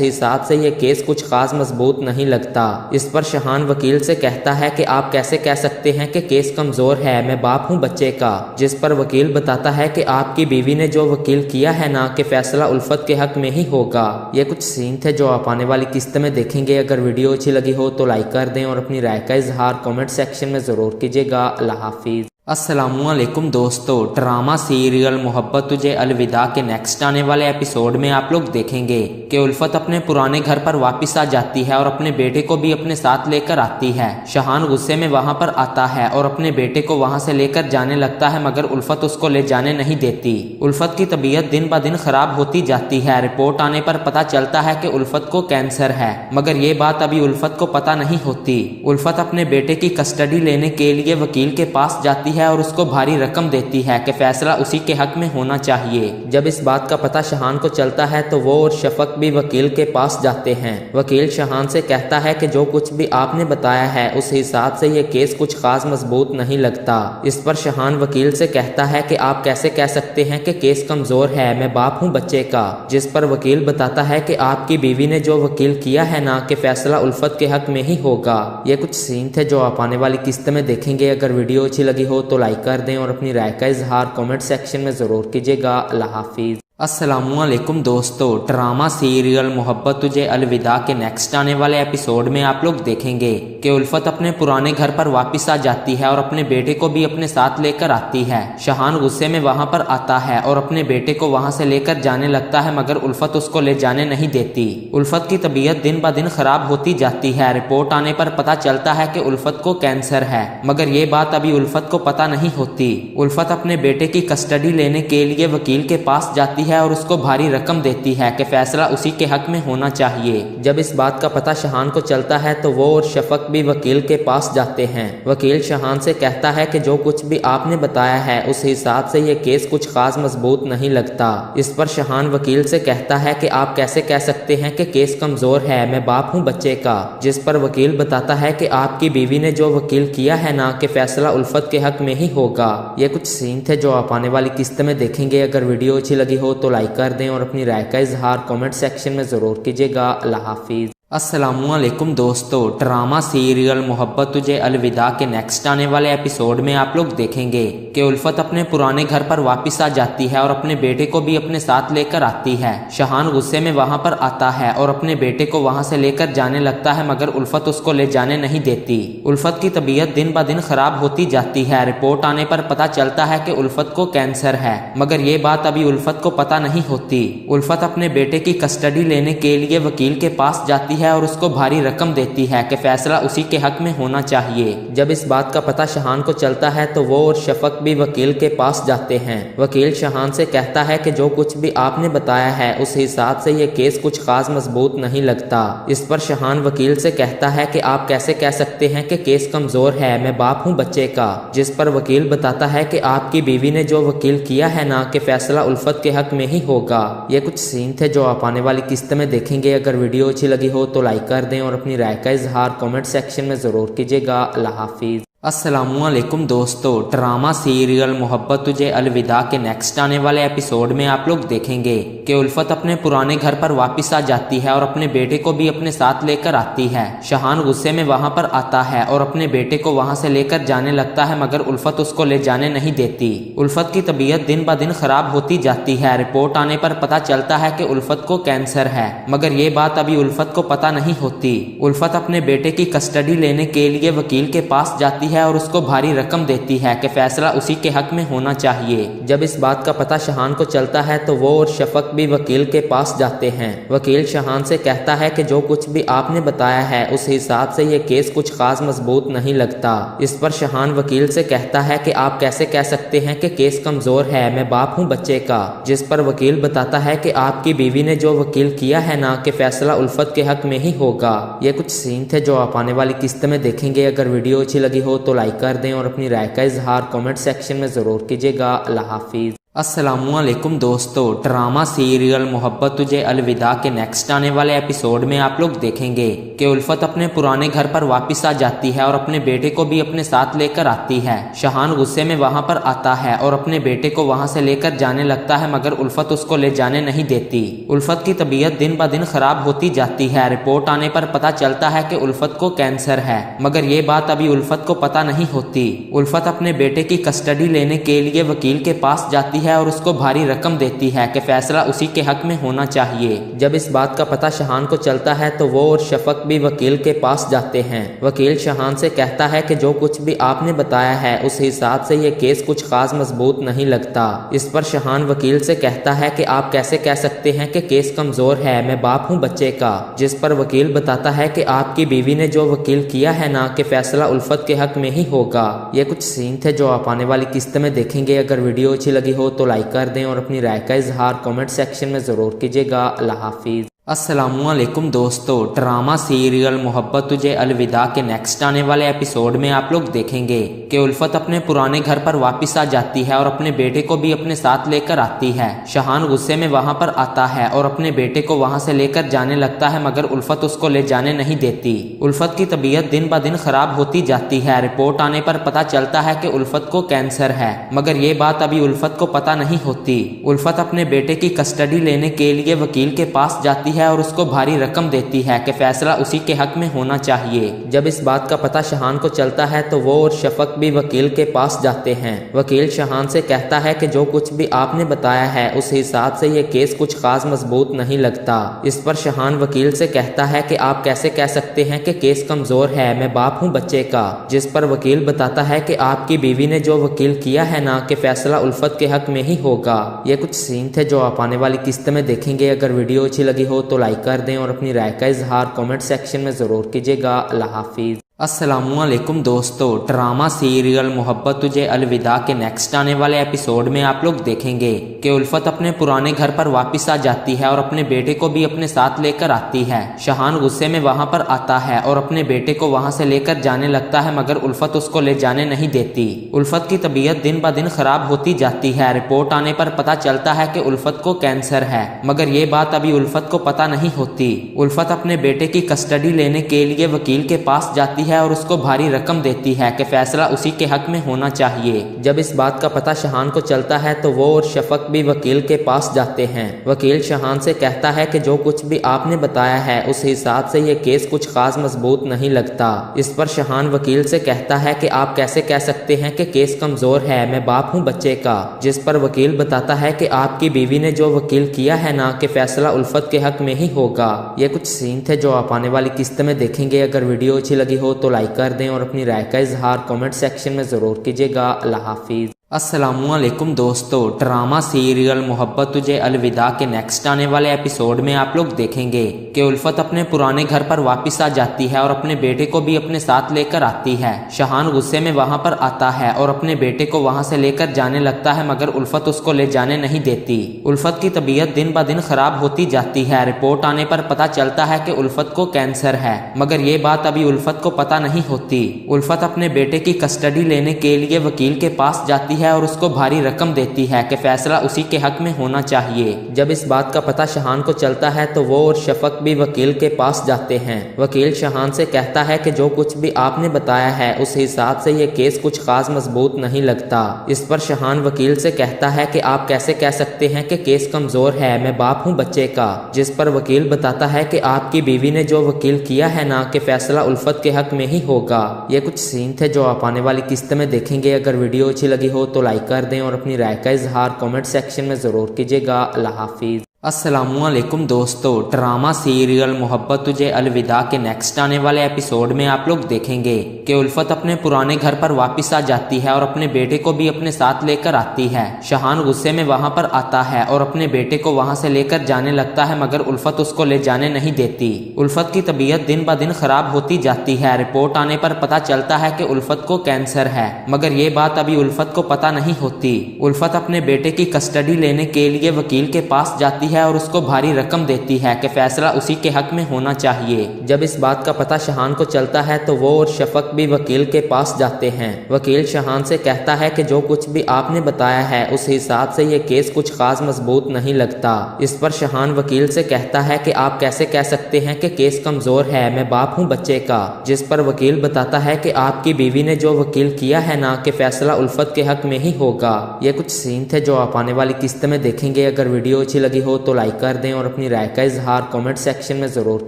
हिसाब से ये केस कुछ खास मजबूत नहीं लगता। इस पर शहान वकील से कहता है कि आप कैसे कह सकते हैं कि केस कमजोर है, मैं बाप हूँ बच्चे का। जिस पर वकील बताता है कि आपकी बीवी ने जो वकील किया है ना, कि फैसला उल्फत के हक में ही होगा। ये कुछ सीन थे जो आप आने वाली किस्त में देखेंगे। अगर वीडियो अच्छी लगी हो तो लाइक कर दें और अपनी राय का इजहार कमेंट सेक्शन में जरूर कीजिएगा। अल्लाह हाफिज। अस्सलामुअलैकुम दोस्तों, ड्रामा सीरियल मोहब्बत तुझे अलविदा के नेक्स्ट आने वाले एपिसोड में आप लोग देखेंगे कि उल्फत अपने पुराने घर पर वापस आ जाती है और अपने बेटे को भी अपने साथ लेकर आती है। शहान गुस्से में वहां पर आता है और अपने बेटे को वहां से लेकर जाने लगता है, मगर उल्फत उसको ले जाने नहीं देती। उल्फत की तबीयत दिन ब दिन खराब होती जाती है। रिपोर्ट आने पर पता चलता है कि उल्फत को कैंसर है, मगर ये बात अभी उल्फत को पता नहीं होती। उल्फत अपने बेटे की कस्टडी लेने के लिए वकील के पास जाती है और उसको भारी रकम देती है कि फैसला उसी के हक में होना चाहिए। जब इस बात का पता शहान को चलता है तो वो और शफक भी वकील के पास जाते हैं। वकील शहान से कहता है कि जो कुछ भी आपने बताया है उस हिसाब से ये केस कुछ खास मजबूत नहीं लगता। इस पर शहान वकील से कहता है कि आप कैसे कह सकते हैं कि केस कमजोर है, मैं बाप हूँ बच्चे का। जिस पर वकील बताता है कि आपकी बीवी ने जो वकील किया है ना, कि फैसला उल्फत के हक में ही होगा। ये कुछ सीन थे जो आप आने वाली किस्त में देखेंगे। अगर वीडियो अच्छी लगी हो तो लाइक कर दें और अपनी राय का इजहार कमेंट सेक्शन में जरूर कीजिएगा। अल्लाह हाफिज। अस्सलामुअलैकुम दोस्तों, ड्रामा सीरियल मोहब्बत तुझे अलविदा के नेक्स्ट आने वाले एपिसोड में आप लोग देखेंगे कि उल्फत अपने पुराने घर पर वापस आ जाती है और अपने बेटे को भी अपने साथ लेकर आती है। शहान गुस्से में वहां पर आता है और अपने बेटे को वहां से लेकर जाने लगता है, मगर उल्फत उसको ले जाने नहीं देती। उल्फत की तबीयत दिन ब दिन खराब होती जाती है। रिपोर्ट आने पर पता चलता है कि उल्फत को कैंसर है, मगर ये बात अभी उल्फत को पता नहीं होती। उल्फत अपने बेटे की कस्टडी लेने के लिए वकील के पास जाती है और उसको भारी रकम देती है कि फैसला उसी के हक में होना चाहिए। जब इस बात का पता शहान को चलता है तो वो और शफक भी वकील के पास जाते हैं। वकील शहान से कहता है कि जो कुछ भी आपने बताया है उस हिसाब से ये केस कुछ खास मजबूत नहीं लगता। इस पर शहान वकील से कहता है कि आप कैसे कह सकते हैं कि केस कमजोर है, मैं बाप हूँ बच्चे का। जिस पर वकील बताता है कि आपकी बीवी ने जो वकील किया है ना, कि फैसला उल्फत के हक में ही होगा। ये कुछ सीन थे जो आप आने वाली किस्त में देखेंगे। अगर वीडियो अच्छी लगी हो तो लाइक कर दें और अपनी राय का इजहार कमेंट सेक्शन में जरूर कीजिएगा। अल्लाह हाफिज। अस्सलामुअलैकुम दोस्तों, ड्रामा सीरियल मोहब्बत तुझे अलविदा के नेक्स्ट आने वाले एपिसोड में आप लोग देखेंगे कि उल्फत अपने पुराने घर पर वापस आ जाती है और अपने बेटे को भी अपने साथ लेकर आती है। शहान गुस्से में वहां पर आता है और अपने बेटे को वहां से लेकर जाने लगता है, मगर उल्फत उसको ले जाने नहीं देती। उल्फत की तबीयत दिन ब दिन खराब होती जाती है। रिपोर्ट आने पर पता चलता है कि उल्फत को कैंसर है, मगर ये बात अभी उल्फत को पता नहीं होती। उल्फत अपने बेटे की कस्टडी लेने के लिए वकील के पास जाती है और उसको भारी रकम देती है कि फैसला उसी के हक में होना चाहिए। जब इस बात का पता शहान को चलता है तो वो और शफक भी वकील के पास जाते हैं। वकील शहान से कहता है कि जो कुछ भी आपने बताया है उस हिसाब से ये केस कुछ खास मजबूत नहीं लगता। इस पर शहान वकील से कहता है कि आप कैसे कह सकते हैं कि केस कमजोर है, मैं बाप हूँ बच्चे का। जिस पर वकील बताता है कि आपकी बीवी ने जो वकील किया है ना, कि फैसला उल्फत के हक में ही होगा। ये कुछ सीन थे जो आप आने वाली किस्त में देखेंगे। अगर वीडियो अच्छी लगी हो तो लाइक कर दें और अपनी राय का इजहार कमेंट सेक्शन में जरूर कीजिएगा। अल्लाह हाफिज। अस्सलामुअलैकुम दोस्तों, ड्रामा सीरियल मोहब्बत तुझे अलविदा के नेक्स्ट आने वाले एपिसोड में आप लोग देखेंगे कि उल्फत अपने पुराने घर पर वापस आ जाती है और अपने बेटे को भी अपने साथ लेकर आती है। शहान गुस्से में वहां पर आता है और अपने बेटे को वहां से लेकर जाने लगता है, मगर उल्फत उसको ले जाने नहीं देती। उल्फत की तबीयत दिन ब दिन खराब होती जाती है। रिपोर्ट आने पर पता चलता है कि उल्फत को कैंसर है, मगर ये बात अभी उल्फत को पता नहीं होती। उल्फत अपने बेटे की कस्टडी लेने के लिए वकील के पास जाती है और उसको भारी रकम देती है कि फैसला उसी के हक में होना चाहिए। जब इस बात का पता शहान को चलता है तो वो और शफक भी वकील के पास जाते हैं। वकील शहान से कहता है कि जो कुछ भी आपने बताया है उस हिसाब से ये केस कुछ खास मजबूत नहीं लगता। इस पर शहान वकील से कहता है कि आप कैसे कह सकते हैं कि केस कमजोर है, मैं बाप हूँ बच्चे का। जिस पर वकील बताता है कि आपकी बीवी ने जो वकील किया है ना कि फैसला उल्फत के हक में ही होगा। ये कुछ सीन थे जो आप आने वाली किस्त में देखेंगे। अगर वीडियो अच्छी लगी हो तो लाइक कर दें और अपनी राय का इजहार कमेंट सेक्शन में जरूर कीजिएगा। अल्लाह हाफिज। अस्सलामुअलैकुम दोस्तों, ड्रामा सीरियल मोहब्बत तुझे अलविदा के नेक्स्ट आने वाले एपिसोड में आप लोग देखेंगे कि उल्फत अपने पुराने घर पर वापस आ जाती है और अपने बेटे को भी अपने साथ लेकर आती है। शहान गुस्से में वहां पर आता है और अपने बेटे को वहां से लेकर जाने लगता है, मगर उल्फत उसको ले जाने नहीं देती। उल्फत की तबीयत दिन ब दिन खराब होती जाती है। रिपोर्ट आने पर पता चलता है कि उल्फत को कैंसर है, मगर ये बात अभी उल्फत को पता नहीं होती। उल्फत अपने बेटे की कस्टडी लेने के लिए वकील के पास जाती है और उसको भारी रकम देती है कि फैसला उसी के हक में होना चाहिए। जब इस बात का पता शहान को चलता है तो वो और शफक भी वकील के पास जाते हैं। वकील शहान से कहता है कि जो कुछ भी आपने बताया है उस हिसाब से ये केस कुछ खास मजबूत नहीं लगता। इस पर शहान वकील से कहता है कि आप कैसे कह सकते हैं कि केस कमजोर है, मैं बाप हूँ बच्चे का। जिस पर वकील बताता है कि आपकी बीवी ने जो वकील किया है ना कि फैसला उल्फत के हक में ही होगा। ये कुछ सीन थे जो आप आने वाली किस्त में देखेंगे। अगर वीडियो अच्छी लगी हो तो लाइक कर दें और अपनी राय का इजहार कमेंट सेक्शन में जरूर कीजिएगा। अल्लाह हाफिज। अस्सलामुअलैकुम दोस्तों, ड्रामा सीरियल मोहब्बत तुझे अलविदा के नेक्स्ट आने वाले एपिसोड में आप लोग देखेंगे कि उल्फत अपने पुराने घर पर वापस आ जाती है और अपने बेटे को भी अपने साथ लेकर आती है। शहान गुस्से में वहां पर आता है और अपने बेटे को वहां से लेकर जाने लगता है, मगर उल्फत उसको ले जाने नहीं देती। उल्फत की तबीयत दिन ब दिन खराब होती जाती है। रिपोर्ट आने पर पता चलता है कि उल्फत को कैंसर है, मगर ये बात अभी उल्फत को पता नहीं होती। उल्फत अपने बेटे की कस्टडी लेने के लिए वकील के पास जाती है और उसको भारी रकम देती है कि फैसला उसी के हक में होना चाहिए। जब इस बात का पता शहान को चलता है तो वो और शफक भी वकील के पास जाते हैं। वकील शहान से कहता है कि जो कुछ भी आपने बताया है उस हिसाब से ये केस कुछ खास मजबूत नहीं लगता। इस पर शहान वकील से कहता है कि आप कैसे कह सकते हैं कि केस कमजोर है, मैं बाप हूँ बच्चे का। जिस पर वकील बताता है कि आपकी बीवी ने जो वकील किया है ना कि फैसला उल्फत के हक में ही होगा। ये कुछ सीन थे जो आप आने वाली किस्त में देखेंगे। अगर वीडियो अच्छी लगी हो तो लाइक कर दें और अपनी राय का इजहार कमेंट सेक्शन में जरूर कीजिएगा। अल्लाह हाफिज। अस्सलामुअलैकुम दोस्तों, ड्रामा सीरियल मोहब्बत तुझे अलविदा के नेक्स्ट आने वाले एपिसोड में आप लोग देखेंगे कि उल्फत अपने पुराने घर पर वापस आ जाती है और अपने बेटे को भी अपने साथ लेकर आती है। शहान गुस्से में वहां पर आता है और अपने बेटे को वहां से लेकर जाने लगता है, मगर उल्फत उसको ले जाने नहीं देती। उल्फत की तबीयत दिन ब दिन खराब होती जाती है। रिपोर्ट आने पर पता चलता है कि उल्फत को कैंसर है, मगर ये बात अभी उल्फत को पता नहीं होती। उल्फत अपने बेटे की कस्टडी लेने के लिए वकील के पास जाती है और उसको भारी रकम देती है कि फैसला उसी के हक में होना चाहिए। जब इस बात का पता शहान को चलता है तो वो और शफक भी वकील के पास जाते हैं। वकील शहान से कहता है कि जो कुछ भी आपने बताया है उस हिसाब से ये केस कुछ खास मजबूत नहीं लगता। इस पर शहान वकील से कहता है कि आप कैसे कह सकते हैं कि केस कमजोर है, मैं बाप हूँ बच्चे का। जिस पर वकील बताता है कि आपकी बीवी ने जो वकील किया है ना कि फैसला उल्फत के हक में ही होगा। ये कुछ सीन थे जो आप आने वाली किस्त में देखेंगे। अगर वीडियो अच्छी लगी हो तो लाइक कर दें और अपनी राय का इजहार कमेंट सेक्शन में जरूर कीजिएगा। अल्लाह हाफिज। अस्सलामुअलैकुम दोस्तों, ड्रामा सीरियल मोहब्बत तुझे अलविदा के नेक्स्ट आने वाले एपिसोड में आप लोग देखेंगे कि उल्फत अपने पुराने घर पर वापस आ जाती है और अपने बेटे को भी अपने साथ लेकर आती है। शहान गुस्से में वहां पर आता है और अपने बेटे को वहां से लेकर जाने लगता है, मगर उल्फत उसको ले जाने नहीं देती। उल्फत की तबीयत दिन ब दिन खराब होती जाती है। रिपोर्ट आने पर पता चलता है कि उल्फत को कैंसर है, मगर ये बात अभी उल्फत को पता नहीं होती। उल्फत अपने बेटे की कस्टडी लेने के लिए वकील के पास जाती है और उसको भारी रकम देती है कि फैसला उसी के हक में होना चाहिए। जब इस बात का पता शहान को चलता है तो वो और शफक भी वकील के पास जाते हैं। वकील शहान से कहता है कि जो कुछ भी आपने बताया है उस हिसाब से ये केस कुछ खास मजबूत नहीं लगता। इस पर शहान वकील से कहता है कि आप कैसे कह सकते हैं कि केस कमजोर है, मैं बाप हूँ बच्चे का। जिस पर वकील बताता है कि आपकी बीवी ने जो वकील किया है ना कि फैसला उल्फत के हक में ही होगा। ये कुछ सीन थे जो आप आने वाली किस्त में देखेंगे। अगर वीडियो अच्छी लगी हो तो लाइक कर दें और अपनी राय का इजहार कमेंट सेक्शन में जरूर कीजिएगा। अल्लाह हाफिज। अस्सलामुअलैकुम दोस्तों, ड्रामा सीरियल मोहब्बत तुझे अलविदा के नेक्स्ट आने वाले एपिसोड में आप लोग देखेंगे कि उल्फत अपने पुराने घर पर वापस आ जाती है और अपने बेटे को भी अपने साथ लेकर आती है। शहान गुस्से में वहां पर आता है और अपने बेटे को वहां से लेकर जाने लगता है, मगर उल्फत उसको ले जाने नहीं देती। उल्फत की तबीयत दिन ब दिन खराब होती जाती है। रिपोर्ट आने पर पता चलता है कि उल्फत को कैंसर है, मगर ये बात अभी उल्फत को पता नहीं होती। उल्फत अपने बेटे की कस्टडी लेने के लिए वकील के पास जाती है और उसको भारी रकम देती है कि फैसला उसी के हक में होना चाहिए। जब इस बात का पता शहान को चलता है तो वो और शफक भी वकील के पास जाते हैं। वकील शहान से कहता है कि जो कुछ भी आपने बताया है उस हिसाब से ये केस कुछ खास मजबूत नहीं लगता। इस पर शहान वकील से कहता है कि आप कैसे कह सकते हैं कि केस कमजोर है, मैं बाप हूँ बच्चे का। जिस पर वकील बताता है कि आपकी बीवी ने जो वकील किया है ना, कि फैसला उल्फत के हक में ही होगा। ये कुछ सीन थे जो आप आने वाली किस्त में देखेंगे। अगर वीडियो अच्छी लगी हो तो लाइक कर दें और अपनी राय का इजहार कमेंट सेक्शन में जरूर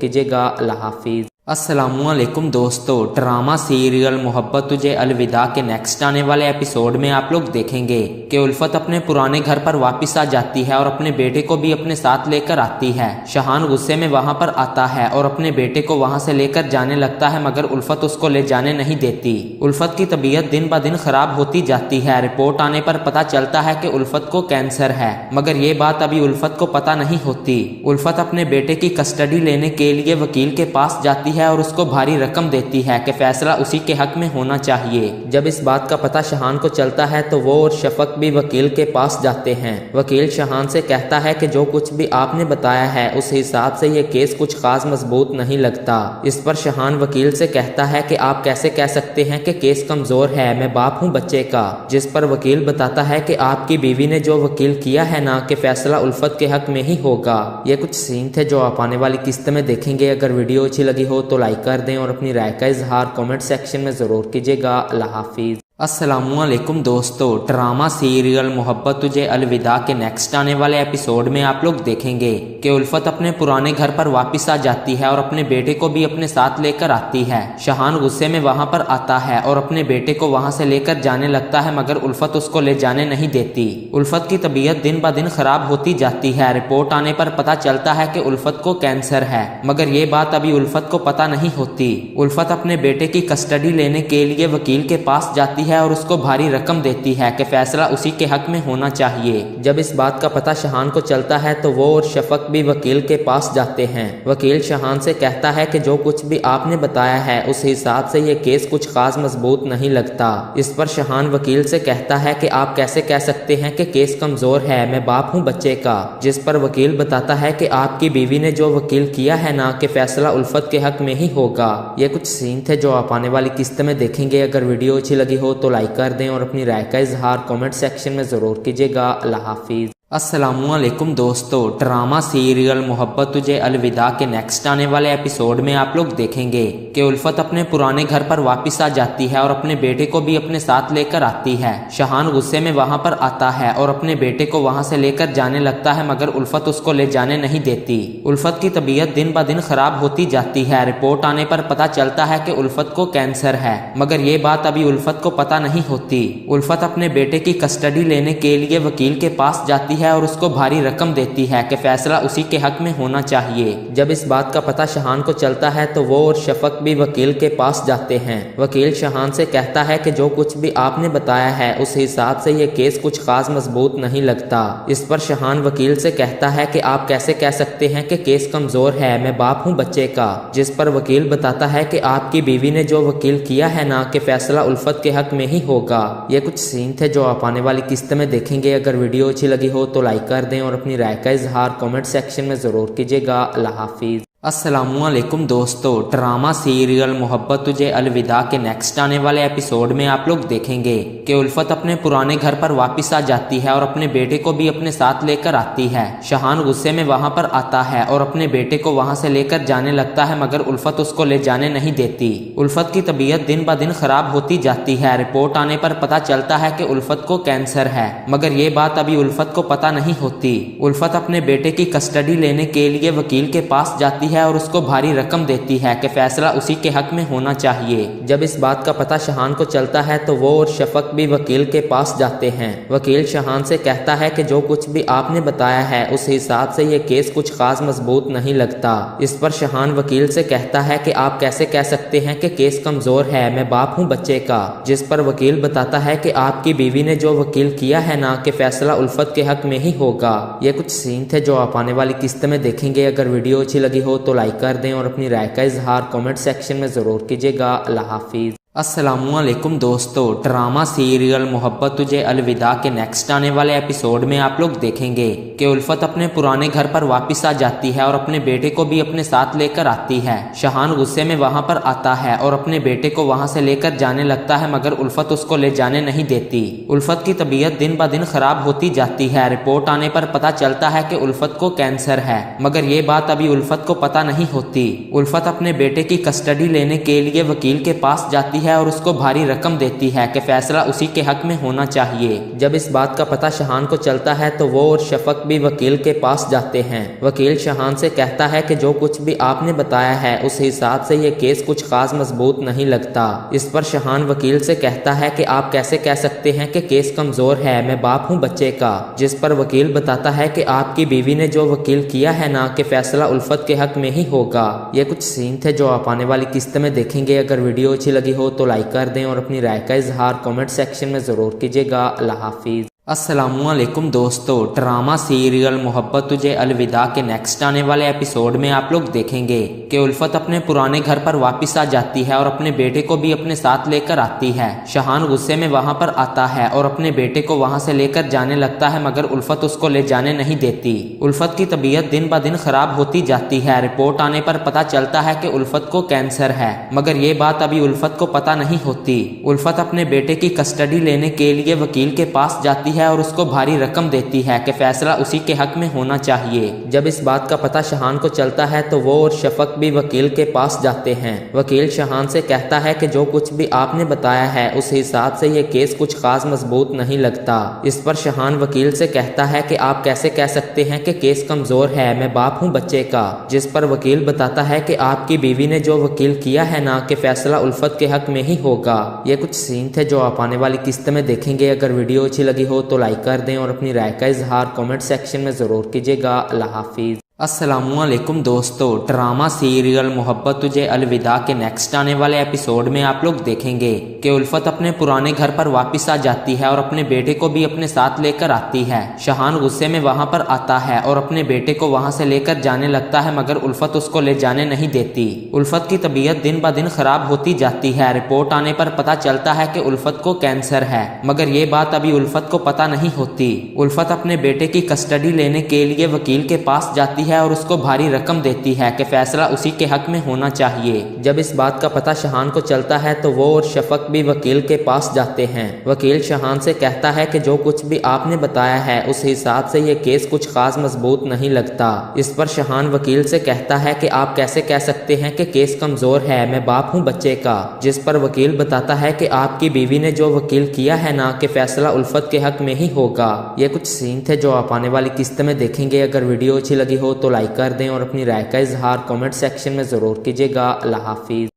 कीजिएगा। अल्लाह हाफिज। अस्सलामुअलैकुम दोस्तों, ड्रामा सीरियल मोहब्बत तुझे अलविदा के नेक्स्ट आने वाले एपिसोड में आप लोग देखेंगे कि उल्फत अपने पुराने घर पर वापस आ जाती है और अपने बेटे को भी अपने साथ लेकर आती है। शहान गुस्से में वहां पर आता है और अपने बेटे को वहां से लेकर जाने लगता है, मगर उल्फत उसको ले जाने नहीं देती। उल्फत की तबीयत दिन ब दिन खराब होती जाती है। रिपोर्ट आने पर पता चलता है कि उल्फत को कैंसर है, मगर ये बात अभी उल्फत को पता नहीं होती। उल्फत अपने बेटे की कस्टडी लेने के लिए वकील के पास जाती है और उसको भारी रकम देती है कि फैसला उसी के हक में होना चाहिए। जब इस बात का पता शहान को चलता है तो वो और शफक भी वकील के पास जाते हैं। वकील शहान से कहता है कि जो कुछ भी आपने बताया है उस हिसाब से ये केस कुछ खास मजबूत नहीं लगता। इस पर शहान वकील से कहता है कि आप कैसे कह सकते हैं कि केस कमजोर है, मैं बाप हूँ बच्चे का। जिस पर वकील बताता है कि आपकी बीवी ने जो वकील किया है ना, कि फैसला उल्फत के हक में ही होगा। ये कुछ सीन थे जो आप आने वाली किस्त में देखेंगे। अगर वीडियो अच्छी लगी हो तो लाइक कर दें और अपनी राय का इजहार कमेंट सेक्शन में जरूर कीजिएगा। अल्लाह हाफिज। अस्सलामुअलैकुम दोस्तों, ड्रामा सीरियल मोहब्बत तुझे अलविदा के नेक्स्ट आने वाले एपिसोड में आप लोग देखेंगे कि उल्फत अपने पुराने घर पर वापस आ जाती है और अपने बेटे को भी अपने साथ लेकर आती है। शहान गुस्से में वहां पर आता है और अपने बेटे को वहां से लेकर जाने लगता है, मगर उल्फत उसको ले जाने नहीं देती। उल्फत की तबीयत दिन ब दिन खराब होती जाती है। रिपोर्ट आने पर पता चलता है कि उल्फत को कैंसर है, मगर ये बात अभी उल्फत को पता नहीं होती। उल्फत अपने बेटे की कस्टडी लेने के लिए वकील के पास जाती है और उसको भारी रकम देती है कि फैसला उसी के हक में होना चाहिए। जब इस बात का पता शहान को चलता है तो वो और शफक भी वकील के पास जाते हैं। वकील शहान से कहता है कि जो कुछ भी आपने बताया है उस हिसाब से ये केस कुछ खास मजबूत नहीं लगता। इस पर शहान वकील से कहता है कि आप कैसे कह सकते हैं कि केस कमजोर है, मैं बाप हूँ बच्चे का। जिस पर वकील बताता है कि आपकी बीवी ने जो वकील किया है ना, कि फैसला उल्फत के हक में ही होगा। ये कुछ सीन थे जो आप आने वाली किस्त में देखेंगे। अगर वीडियो अच्छी लगी हो तो लाइक कर दें और अपनी राय का इजहार कमेंट सेक्शन में जरूर कीजिएगा। अल्लाह हाफिज। अस्सलामुअलैकुम दोस्तों, ड्रामा सीरियल मोहब्बत तुझे अलविदा के नेक्स्ट आने वाले एपिसोड में आप लोग देखेंगे कि उल्फत अपने पुराने घर पर वापस आ जाती है और अपने बेटे को भी अपने साथ लेकर आती है। शहान गुस्से में वहां पर आता है और अपने बेटे को वहां से लेकर जाने लगता है, मगर उल्फत उसको ले जाने नहीं देती। उल्फत की तबीयत दिन ब दिन खराब होती जाती है। रिपोर्ट आने पर पता चलता है कि उल्फत को कैंसर है, मगर ये बात अभी उल्फत को पता नहीं होती। उल्फत अपने बेटे की कस्टडी लेने के लिए वकील के पास जाती है और उसको भारी रकम देती है कि फैसला उसी के हक में होना चाहिए। जब इस बात का पता शहान को चलता है तो वो और शफक भी वकील के पास जाते हैं। वकील शहान से कहता है कि जो कुछ भी आपने बताया है उस हिसाब से ये केस कुछ खास मजबूत नहीं लगता। इस पर शहान वकील से कहता है कि आप कैसे कह सकते हैं कि केस कमजोर है, मैं बाप हूँ बच्चे का। जिस पर वकील बताता है कि आपकी बीवी ने जो वकील किया है ना, कि फैसला उल्फत के हक में ही होगा। ये कुछ सीन थे जो आप आने वाली किस्त में देखेंगे। अगर वीडियो अच्छी लगी हो तो लाइक कर दें और अपनी राय का इजहार कमेंट सेक्शन में जरूर कीजिएगा। अल्लाह हाफिज। अस्सलामुअलैकुम दोस्तों, ड्रामा सीरियल मोहब्बत तुझे अलविदा के नेक्स्ट आने वाले एपिसोड में आप लोग देखेंगे कि उल्फत अपने पुराने घर पर वापस आ जाती है और अपने बेटे को भी अपने साथ लेकर आती है। शहान गुस्से में वहां पर आता है और अपने बेटे को वहां से लेकर जाने लगता है, मगर उल्फत उसको ले जाने नहीं देती। उल्फत की तबीयत दिन ब दिन खराब होती जाती है। रिपोर्ट आने पर पता चलता है कि उल्फत को कैंसर है, मगर ये बात अभी उल्फत को पता नहीं होती। उल्फत अपने बेटे की कस्टडी लेने के लिए वकील के पास जाती है और उसको भारी रकम देती है कि फैसला उसी के हक में होना चाहिए। जब इस बात का पता शहान को चलता है तो वो और शफक भी वकील के पास जाते हैं। वकील शहान से कहता है कि जो कुछ भी आपने बताया है उस हिसाब से ये केस कुछ खास मजबूत नहीं लगता। इस पर शहान वकील से कहता है कि आप कैसे कह सकते हैं कि केस कमजोर है, मैं बाप हूँ बच्चे का। जिस पर वकील बताता है कि आपकी बीवी ने जो वकील किया है ना कि फैसला उल्फत के हक में ही होगा। ये कुछ सीन थे जो आप आने वाली किस्त में देखेंगे। अगर वीडियो अच्छी लगी हो तो लाइक कर दें और अपनी राय का इजहार कमेंट सेक्शन में जरूर कीजिएगा। अल्लाह हाफिज। अस्सलामुअलैकुम दोस्तों, ड्रामा सीरियल मोहब्बत तुझे अलविदा के नेक्स्ट आने वाले एपिसोड में आप लोग देखेंगे कि उल्फत अपने पुराने घर पर वापस आ जाती है और अपने बेटे को भी अपने साथ लेकर आती है। शहान गुस्से में वहां पर आता है और अपने बेटे को वहां से लेकर जाने लगता है, मगर उल्फत उसको ले जाने नहीं देती। उल्फत की तबीयत दिन ब दिन खराब होती जाती है। रिपोर्ट आने पर पता चलता है कि उल्फत को कैंसर है, मगर ये बात अभी उल्फत को पता नहीं होती। उल्फत अपने बेटे की कस्टडी लेने के लिए वकील के पास जाती है और उसको भारी रकम देती है कि फैसला उसी के हक में होना चाहिए। जब इस बात का पता शहान को चलता है तो वो और शफक भी वकील के पास जाते हैं। वकील शहान से कहता है कि जो कुछ भी आपने बताया है उस हिसाब से ये केस कुछ खास मजबूत नहीं लगता। इस पर शहान वकील से कहता है कि आप कैसे कह सकते हैं कि केस कमजोर है, मैं बाप हूँ बच्चे का। जिस पर वकील बताता है कि आपकी बीवी ने जो वकील किया है ना कि फैसला उल्फत के हक में ही होगा। ये कुछ सीन थे जो आप आने वाली किस्त में देखेंगे। अगर वीडियो अच्छी लगी हो तो लाइक कर दें और अपनी राय का इजहार कमेंट सेक्शन में जरूर कीजिएगा। अल्लाह हाफिज। अस्सलामुअलैकुम दोस्तों, ड्रामा सीरियल मोहब्बत तुझे अलविदा के नेक्स्ट आने वाले एपिसोड में आप लोग देखेंगे कि उल्फत अपने पुराने घर पर वापस आ जाती है और अपने बेटे को भी अपने साथ लेकर आती है। शहान गुस्से में वहां पर आता है और अपने बेटे को वहां से लेकर जाने लगता है, मगर उल्फत उसको ले जाने नहीं देती। उल्फत की तबीयत दिन ब दिन खराब होती जाती है। रिपोर्ट आने पर पता चलता है कि उल्फत को कैंसर है, मगर ये बात अभी उल्फत को पता नहीं होती। उल्फत अपने बेटे की कस्टडी लेने के लिए वकील के पास जाती है और उसको भारी रकम देती है कि फैसला उसी के हक में होना चाहिए। जब इस बात का पता शहान को चलता है तो वो और शफक भी वकील के पास जाते हैं। वकील शहान से कहता है कि जो कुछ भी आपने बताया है उस हिसाब से ये केस कुछ खास मजबूत नहीं लगता। इस पर शहान वकील से कहता है कि आप कैसे कह सकते हैं कि केस कमजोर है, मैं बाप हूँ बच्चे का। जिस पर वकील बताता है कि आपकी बीवी ने जो वकील किया है ना कि फैसला उल्फत के हक में ही होगा। ये कुछ सीन थे जो आप आने वाली किस्त में देखेंगे। अगर वीडियो अच्छी लगी हो तो लाइक कर दें और अपनी राय का इजहार कमेंट सेक्शन में जरूर कीजिएगा। अल्लाह हाफिज। अस्सलामुअलैकुम दोस्तों, ड्रामा सीरियल मोहब्बत तुझे अलविदा के नेक्स्ट आने वाले एपिसोड में आप लोग देखेंगे कि उल्फत अपने पुराने घर पर वापस आ जाती है और अपने बेटे को भी अपने साथ लेकर आती है। शहान गुस्से में वहां पर आता है और अपने बेटे को वहां से लेकर जाने लगता है, मगर उल्फत उसको ले जाने नहीं देती। उल्फत की तबीयत दिन ब दिन खराब होती जाती है। रिपोर्ट आने पर पता चलता है कि उल्फत को कैंसर है, मगर ये बात अभी उल्फत को पता नहीं होती। उल्फत अपने बेटे की कस्टडी लेने के लिए वकील के पास जाती है और उसको भारी रकम देती है कि फैसला उसी के हक में होना चाहिए। जब इस बात का पता शहान को चलता है तो वो और शफक भी वकील के पास जाते हैं। वकील शहान से कहता है कि जो कुछ भी आपने बताया है उस हिसाब से ये केस कुछ खास मजबूत नहीं लगता। इस पर शहान वकील से कहता है कि आप कैसे कह सकते हैं कि केस कमजोर है, मैं बाप हूँ बच्चे का। जिस पर वकील बताता है कि आपकी बीवी ने जो वकील किया है ना कि फैसला उल्फत के हक में ही होगा। ये कुछ सीन थे जो आप आने वाली किस्त में देखेंगे। अगर वीडियो अच्छी लगी हो तो लाइक कर दें और अपनी राय का इजहार कमेंट सेक्शन में जरूर कीजिएगा। अल्लाह हाफिज।